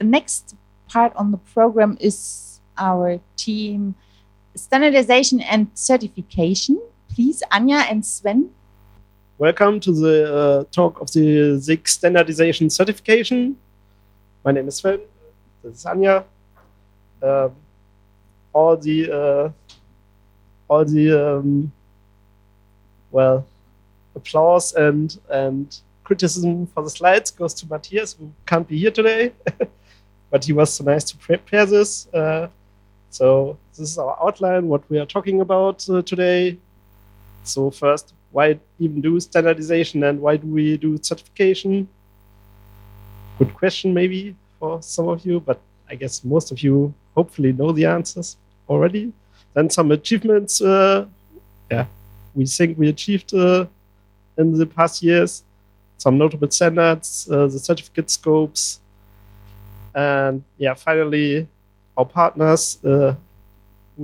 the next part on the program is our team Standardization and Certification. Please, Anja and Sven. Welcome to the talk of the SIG Standardization Certification. My name is Sven. This is Anja. All the applause and criticism for the slides goes to Matthias, who can't be here today, but he was so nice to prepare this. So this is our outline, what we are talking about today. So first, why even do standardization and why do we do certification? Good question maybe for some of you, but I guess most of you hopefully know the answers already. Then some achievements we think we achieved in the past years. Some notable standards, the certificate scopes, and finally our partners who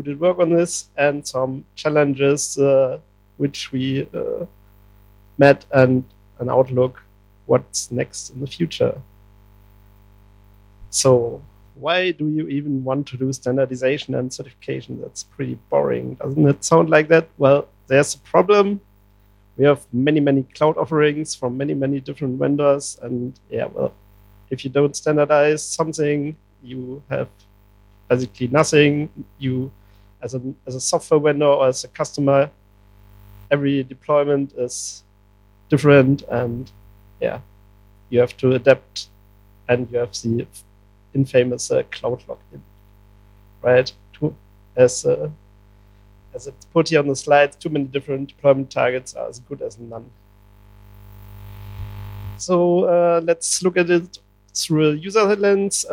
did work on this, and some challenges which we met, and an outlook what's next in the future. So why do you even want to do standardization and certification? That's pretty boring, doesn't it sound like that? Well, there's a problem. We have many cloud offerings from many different vendors, and if you don't standardize something, you have basically nothing. You, as a software vendor or as a customer, every deployment is different, and you have to adapt, and you have the infamous cloud login, right? As it's put here on the slide, too many different deployment targets are as good as none. So let's look at it through a user lens.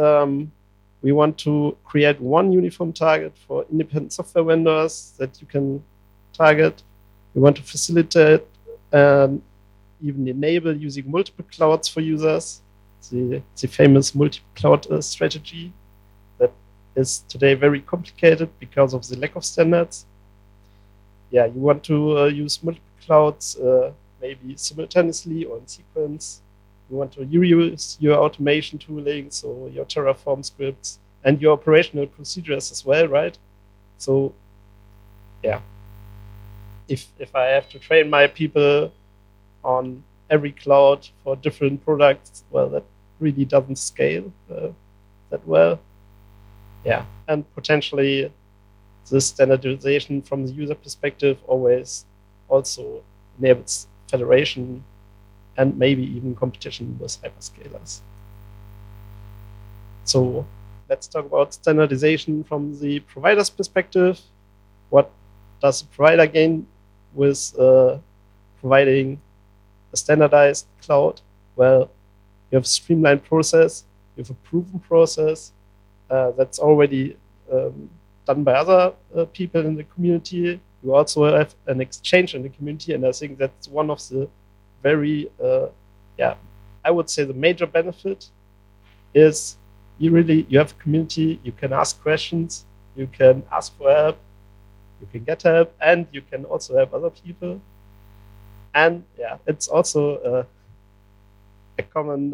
We want to create one uniform target for independent software vendors that you can target. We want to facilitate and even enable using multiple clouds for users, the famous multi-cloud strategy that is today very complicated because of the lack of standards. You want to use multiple clouds, maybe simultaneously or in sequence. You want to reuse your automation tooling, so your Terraform scripts and your operational procedures as well, right? So, if I have to train my people on every cloud for different products, well, that really doesn't scale that well. And potentially this standardization from the user perspective always also enables federation and maybe even competition with hyperscalers. So let's talk about standardization from the provider's perspective. What does the provider gain with providing a standardized cloud? Well, you have a streamlined process, you have a proven process that's already done by other people in the community. You also have an exchange in the community, and I think that's one of the very, I would say the major benefit is you have a community, you can ask questions, you can ask for help, you can get help, and you can also help other people. And it's also a common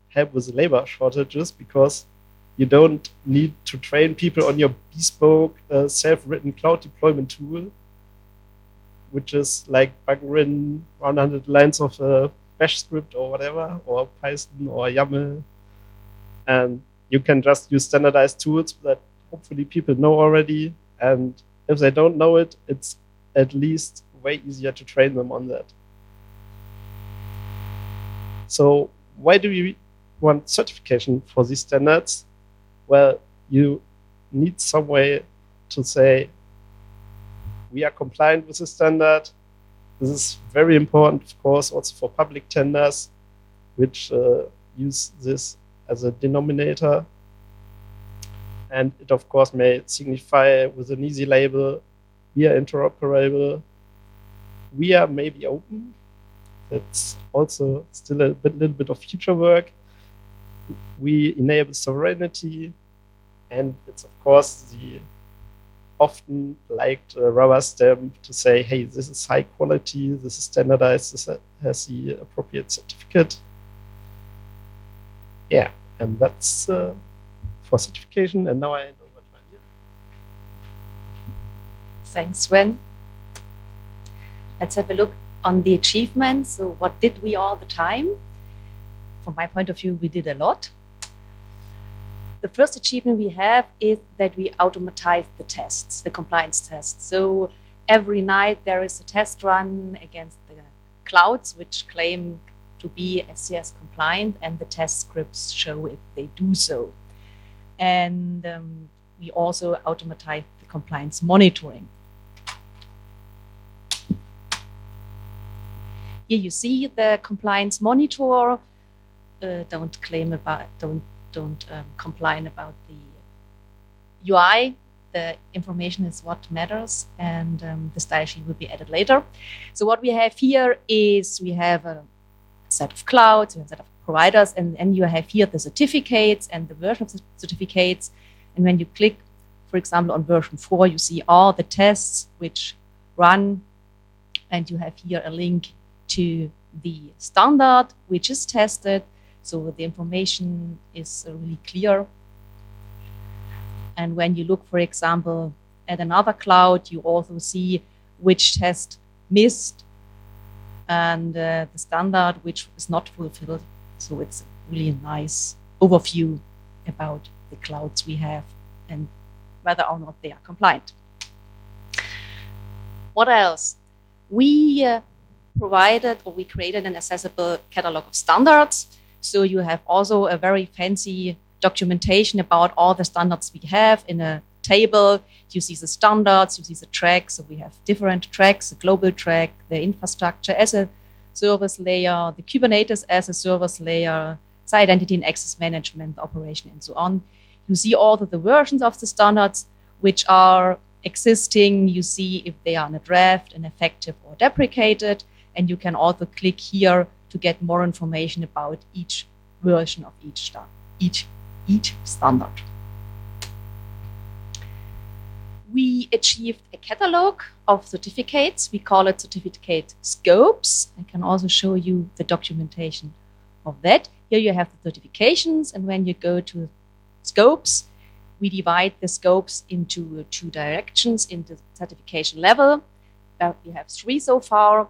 help with the labor shortages, because you don't need to train people on your bespoke self-written cloud deployment tool, which is like bug-written 100 lines of bash script or whatever, or Python or YAML. And you can just use standardized tools that hopefully people know already. And if they don't know it, it's at least way easier to train them on that. So why do we want certification for these standards? Well, you need some way to say, we are compliant with the standard. This is very important, of course, also for public tenders, which use this as a denominator. And it, of course, may signify with an easy label, we are interoperable. We are maybe open. That's also still a little bit of future work. We enable sovereignty, and it's, of course, the often liked rubber stamp to say, hey, this is high quality, this is standardized, this has the appropriate certificate. And that's for certification. And now I hand over to Anja. Thanks, Sven. Let's have a look on the achievements. So what did we all the time? From my point of view, we did a lot. The first achievement we have is that we automatized the tests, the compliance tests. So every night there is a test run against the clouds which claim to be SCS compliant, and the test scripts show if they do so. And we also automatized the compliance monitoring. Here you see the compliance monitor. Don't complain about the UI. The information is what matters, and the style sheet will be added later. So what we have here is we have a set of clouds, we have a set of providers, and you have here the certificates and the version of the certificates. And when you click, for example, on version 4, you see all the tests which run, and you have here a link to the standard which is tested. So the information is really clear. And when you look, for example, at another cloud, you also see which test missed and the standard which is not fulfilled. So it's really a nice overview about the clouds we have and whether or not they are compliant. What else? We created an accessible catalog of standards. So you have also a very fancy documentation about all the standards we have in a table. You see the standards, you see the tracks. So we have different tracks, the global track, the infrastructure as a service layer, the Kubernetes as a service layer, the identity and access management, the operation, and so on. You see all of the versions of the standards which are existing. You see if they are in a draft, ineffective, or deprecated. And you can also click here to get more information about each version of each standard. We achieved a catalog of certificates. We call it certificate scopes. I can also show you the documentation of that. Here you have the certifications, and when you go to scopes, we divide the scopes into two directions in the certification level. We have 3 so far,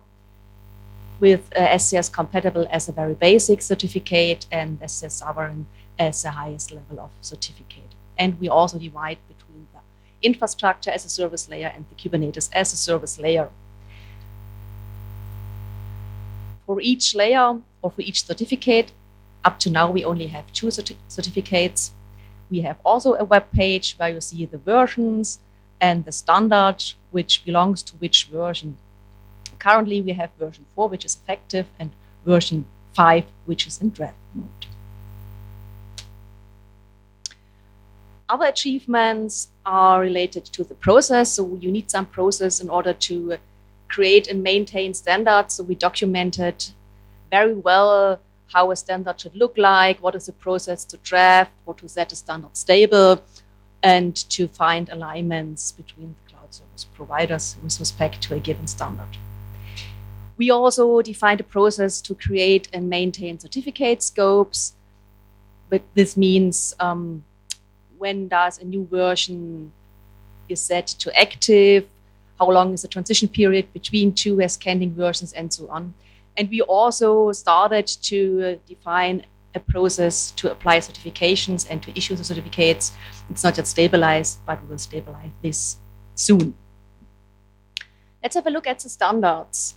with SCS compatible as a very basic certificate and SCS sovereign as the highest level of certificate. And we also divide between the infrastructure as a service layer and the Kubernetes as a service layer. For each layer or for each certificate, up to now we only have 2 certificates. We have also a web page where you see the versions and the standard which belongs to which version. Currently, we have version 4, which is effective, and version 5, which is in draft mode. Other achievements are related to the process. So you need some process in order to create and maintain standards. So we documented very well how a standard should look like, what is the process to draft, what to set a standard stable, and to find alignments between the cloud service providers with respect to a given standard. We also defined a process to create and maintain certificate scopes. But this means when does a new version is set to active, how long is the transition period between 2 ascending versions, and so on. And we also started to define a process to apply certifications and to issue the certificates. It's not yet stabilized, but we will stabilize this soon. Let's have a look at the standards.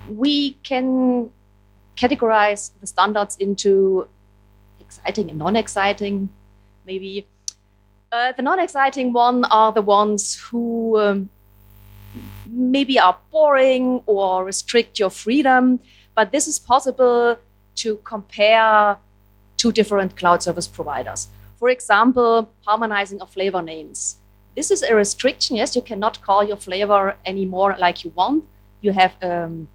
We can categorize the standards into exciting and non-exciting, maybe. The non-exciting one are the ones who maybe are boring or restrict your freedom, but this is possible to compare 2 different cloud service providers. For example, harmonizing of flavor names. This is a restriction. Yes, you cannot call your flavor anymore like you want. You have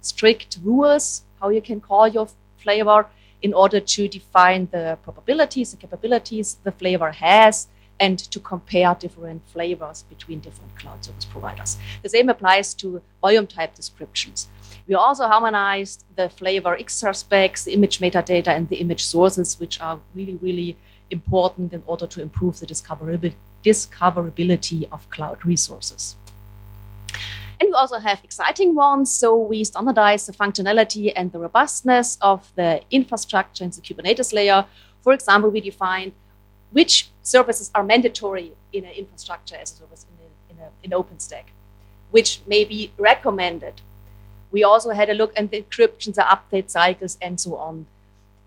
strict rules how you can call your flavor in order to define the probabilities, the capabilities the flavor has, and to compare different flavors between different cloud service providers. The same applies to volume type descriptions. We also harmonized the flavor XR specs, the image metadata, and the image sources, which are really, really important in order to improve the discoverability of cloud resources. And we also have exciting ones. So we standardize the functionality and the robustness of the infrastructure in the Kubernetes layer. For example, we defined which services are mandatory in an infrastructure as a service in OpenStack, which may be recommended. We also had a look at the encryptions, the update cycles, and so on.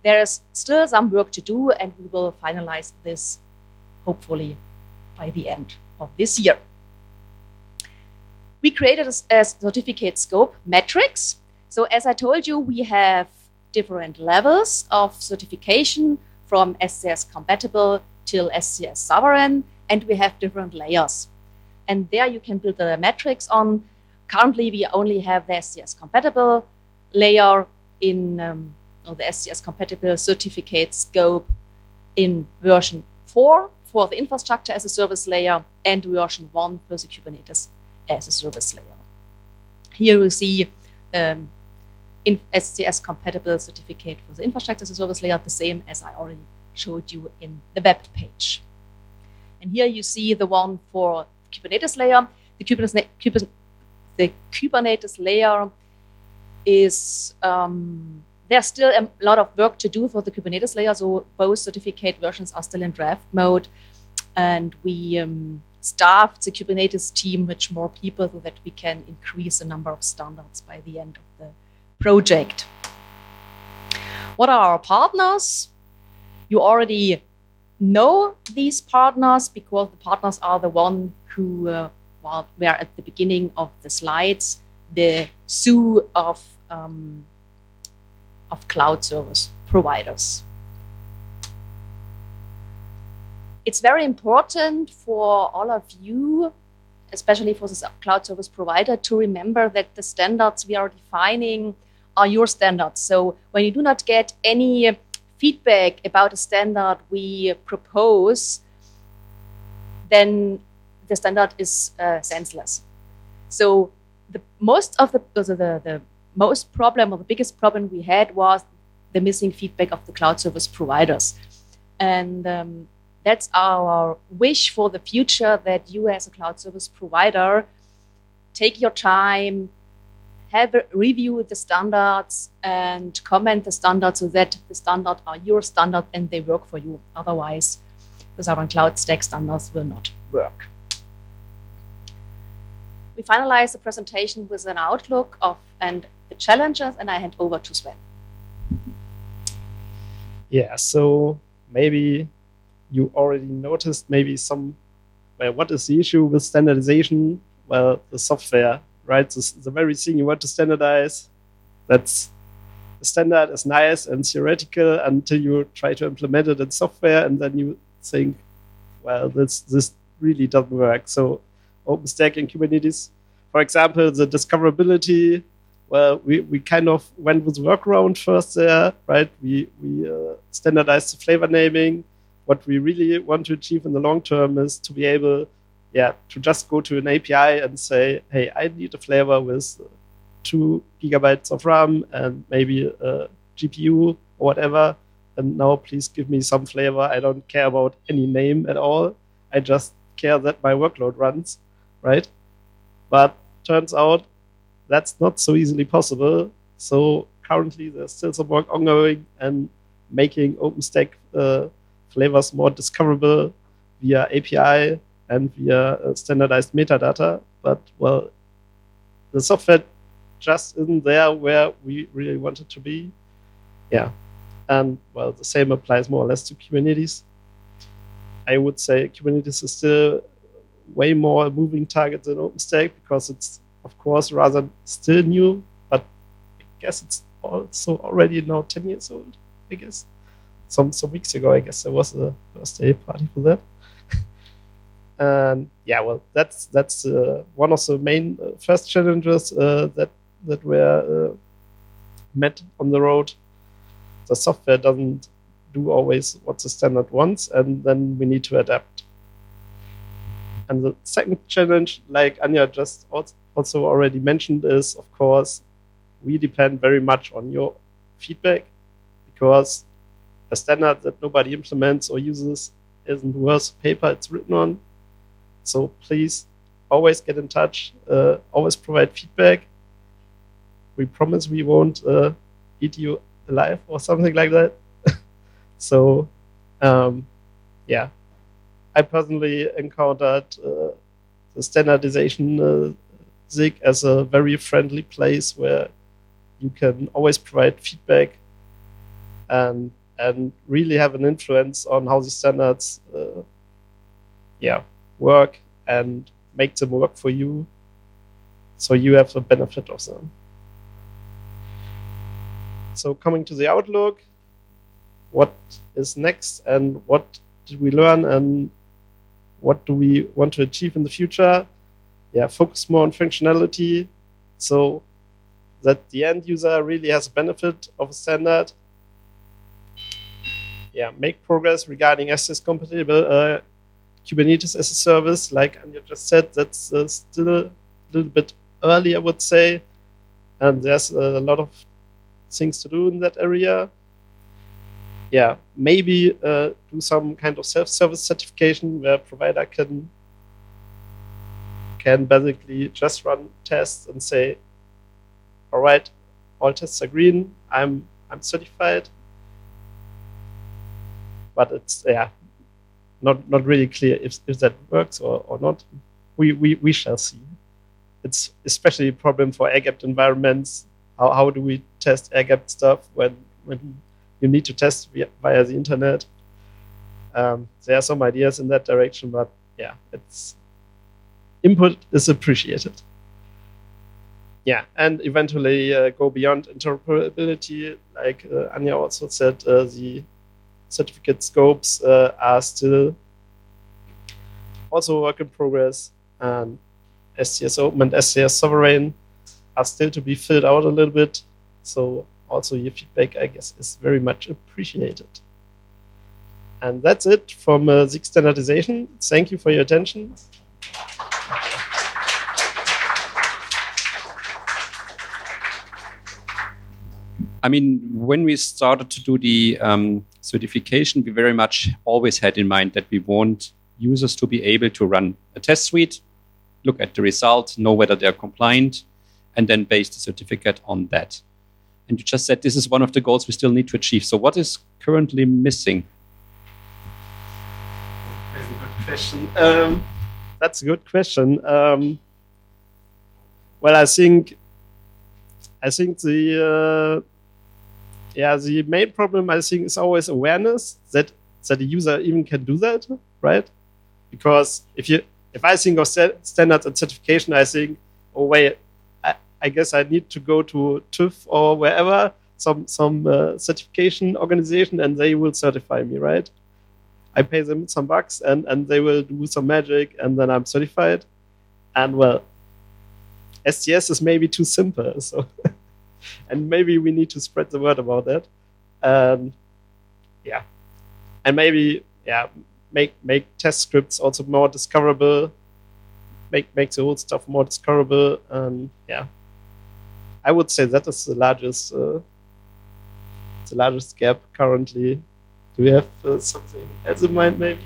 There is still some work to do, and we will finalize this hopefully by the end of this year. We created a certificate scope matrix. So as I told you, we have different levels of certification from SCS compatible till SCS sovereign, and we have different layers. And there you can build a matrix on. Currently, we only have the SCS compatible layer in the SCS compatible certificate scope in version 4 for the infrastructure as a service layer and version 1 for the Kubernetes as a service layer. Here we see in SCS compatible certificate for the infrastructure as a service layer, the same as I already showed you in the web page. And here you see the one for Kubernetes layer. The Kubernetes layer is, there's still a lot of work to do for the Kubernetes layer, so both certificate versions are still in draft mode. And we staffed the Kubernetes team with more people so that we can increase the number of standards by the end of the project. What are our partners? You already know these partners because the partners are the one who were at the beginning of the slides, the zoo of cloud service providers. It's very important for all of you, especially for this cloud service provider, to remember that the standards we are defining are your standards. So when you do not get any feedback about a standard we propose, then the standard is senseless. So the biggest problem we had was the missing feedback of the cloud service providers. And that's our wish for the future, that you as a cloud service provider take your time, have a review the standards and comment the standards so that the standards are your standard and they work for you. Otherwise, the Sovereign Cloud Stack standards will not work. We finalize the presentation with an outlook and the challenges, and I hand over to Sven. Yeah, so maybe you already noticed what is the issue with standardization? Well, the software, right? The very thing you want to standardize, the standard is nice and theoretical until you try to implement it in software, and then you think, well, this really doesn't work. So OpenStack and Kubernetes, for example, the discoverability, well, we kind of went with workaround first there, right? We standardized the flavor naming. What we really want to achieve in the long term is to be able, to just go to an API and say, hey, I need a flavor with 2 gigabytes of RAM and maybe a GPU or whatever. And now please give me some flavor. I don't care about any name at all. I just care that my workload runs, right? But turns out that's not so easily possible. So currently there's still some work ongoing and making OpenStack flavors more discoverable via API and via standardized metadata. But, well, the software just isn't there where we really want it to be. Yeah. And, well, the same applies more or less to Kubernetes. I would say Kubernetes is still way more a moving target than OpenStack because it's, of course, rather still new, but I guess it's also already now 10 years old, I guess. Some weeks ago, I guess there was a birthday party for that. And yeah, well, that's one of the main first challenges that were met on the road. The software doesn't do always what the standard wants, and then we need to adapt. And the second challenge, like Anja just also already mentioned, is, of course, we depend very much on your feedback, because a standard that nobody implements or uses isn't worth the paper it's written on. So please always get in touch, always provide feedback. We promise we won't eat you alive or something like that. So, yeah, I personally encountered the standardization SIG as a very friendly place where you can always provide feedback and really have an influence on how the standards work and make them work for you, so you have the benefit of them. So coming to the outlook, what is next and what did we learn and what do we want to achieve in the future? Yeah, focus more on functionality so that the end user really has a benefit of a standard. Yeah, make progress regarding SCS compatible Kubernetes as a service. Like Anja just said, that's still a little bit early, I would say. And there's a lot of things to do in that area. Yeah, maybe do some kind of self-service certification where provider can basically just run tests and say, all right, all tests are green, I'm certified. But it's not really clear if that works or not. We shall see. It's especially a problem for air-gapped environments. How do we test air-gapped stuff when you need to test via the internet? There are some ideas in that direction, but yeah, input is appreciated. Yeah, and eventually go beyond interoperability. Like Anja also said, the certificate scopes are still also a work in progress, and SCS Open and SCS Sovereign are still to be filled out a little bit. So also your feedback, I guess, is very much appreciated. And that's it from SIG Standardization. Thank you for your attention. I mean, when we started to do the certification, we very much always had in mind that we want users to be able to run a test suite, look at the results, know whether they're compliant, and then base the certificate on that. And you just said this is one of the goals we still need to achieve. So what is currently missing? That's a good question. That's a good question. Well, I think the main problem, I think, is always awareness that the user even can do that, right? Because if I think of standards and certification, I think, oh wait, I guess I need to go to TÜV or wherever, some certification organization, and they will certify me, right? I pay them some bucks, and they will do some magic, and then I'm certified. And well, SCS is maybe too simple, so and maybe we need to spread the word about that. And maybe make test scripts also more discoverable, make the whole stuff more discoverable. And I would say that is the largest gap currently. Do we have something else in mind, maybe?